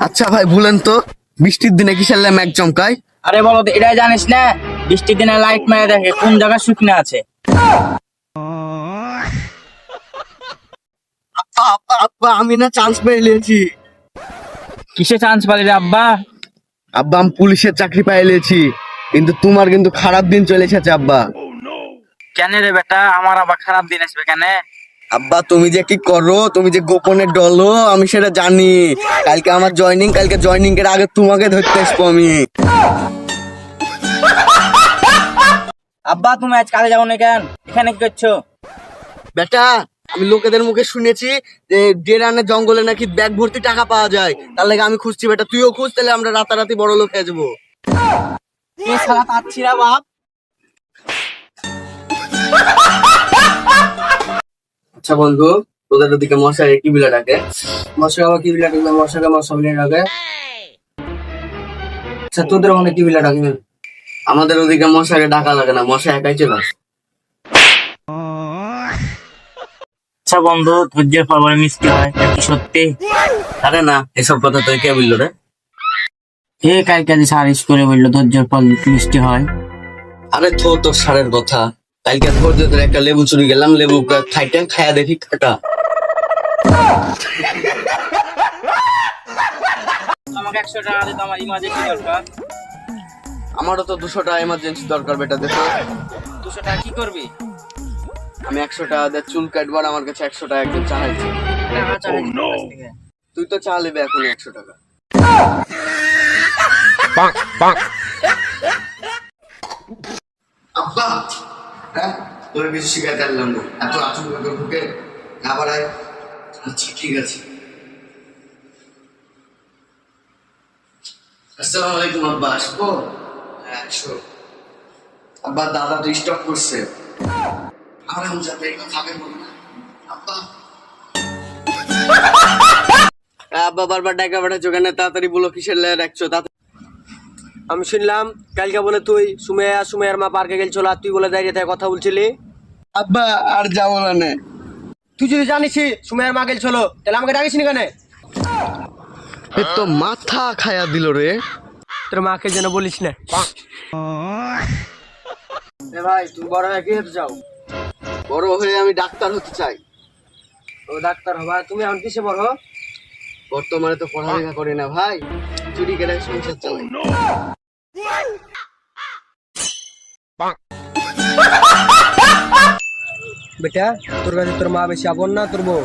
আচ্ছা ভাই বলেন তো, বৃষ্টির দিনে কিসের ল্যাম্প এক চমকায়? আরে বলো তো, এটাই জানিস না? বৃষ্টির দিনে লাইট মেরে দেখে কোন জায়গা শুকনো আছে। আব্বা আব্বা আব্বা, আমি না চান্স পেয়ে নিয়েছি। কিসে চান্স পালি রে আব্বা? আব্বা আমি পুলিশের চাকরি পেয়ে নিয়েছি, কিন্তু তোমার কিন্তু খারাপ দিন চলে এসেছে আব্বা। কেন রে বেটা, আমার আবার খারাপ দিন আসবে কেন? আব্বা তুমি যে কি করো, তুমি যে গোপনে ডলো, আমি সেটা জানি। কালকে আমার জয়েনিং, কালকে জয়েনিং এর আগে তোমাকে ধরতে আসবো আমি। আব্বা তুমি আজ কাজে যাও না কেন? এখানে কি করছো? বেটা আমি লোকেদের মুখে শুনেছি যে ডেরানের জঙ্গলে নাকি ব্যাগ ভর্তি টাকা পাওয়া যায়, তার লাগে আমি খুঁজছি। বেটা তুইও খুঁজ, তাহলে আমরা রাতারাতি বড় লোক হয়ে যাবো। এ শালা তাচ্ছিরা বাপ। আচ্ছা বন্ধু, তোদের ওদিকে মশার কি বিলা ডাকে? মশা আবার কি বিলা ডাকবে? মশাকে মশা বিলা ডাকে। আচ্ছা তোদের ওখানে কি বিলা ডাকবে? আমাদের ওদিকে মশাকে ডাকা লাগে না, মশা একাই চলে আসে। আচ্ছা বন্ধু, ধৈর্যের ফল বড় মিষ্টি হয়, এটা কি সত্যি? আরে না, এসব কথা তুই কে বললো রে? এ কালকে যে স্যার স্কুলে বললো ধৈর্যের ফল মিষ্টি হয়। আরে থো তোর সারের কথা। কালকে ধৈর্য ধরে একটা লেবু চুরি গেলাম, লেবু খাইতে খায়া দেখি কাটা। আমাকে 100 টাকা দিতে, আমার ইমার্জেন্সি দরকার। আমারও তো 200 টাকা এমার্জেন্সি দরকার বেটা, দেখো। 200 টাকা কি করবি? আমি 100 টাকা দিয়ে চুল কাটবার, আমার কাছে 100 টাকা একজন চাইছে। টাকা চাইছি তোর কাছ থেকে। তুই তো চা নেবে এখন 100 টাকা। আব্বা হ্যাঁ, তোর বেশি শিকার করলাম না, এত আচুর করে ঢুকে আবার আয়। আচ্ছা ঠিক আছে। আসসালামু আলাইকুম আব্বা, আসবো? হ্যাঁ আসো। আব্বা দাদা তো স্টক করছে, আমার এখন যাতে এগুলো খাবে বলো না আব্বা। আব্বা বারবার ডাকা পাঠাচ্ছ কেন? তাড়াতাড়ি বলো কিসের লেয়ার রাখছো। আমি শুনলাম কালকে বলে তুই সুমেয়ার মা পার্কে গেছিল, আর তুই বলে দাঁড়িয়ে থেকে কথা বলছিলি। আব্বা আর যাবো না। তুই যদি জানিস সুমেয়ার মা গেছিল, তাহলে আমাকে ডাকিস নি কেন? এ তো মাথা খায়া দিল রে। তোর মাকে যেন বলিস না। ভাই তুমি বড় হয়ে কি হতে চাও? বড় হয়ে আমি ডাক্তার হতে চাই। ও ডাক্তার হবা? তুমি এখন কিসে বড়? বর্তমানে তো পড়ালেখা করি না ভাই, চুরি করে সংসার চালাই। বেটা তোর কাছে তোর মা বেশি আপন না তোর বউ?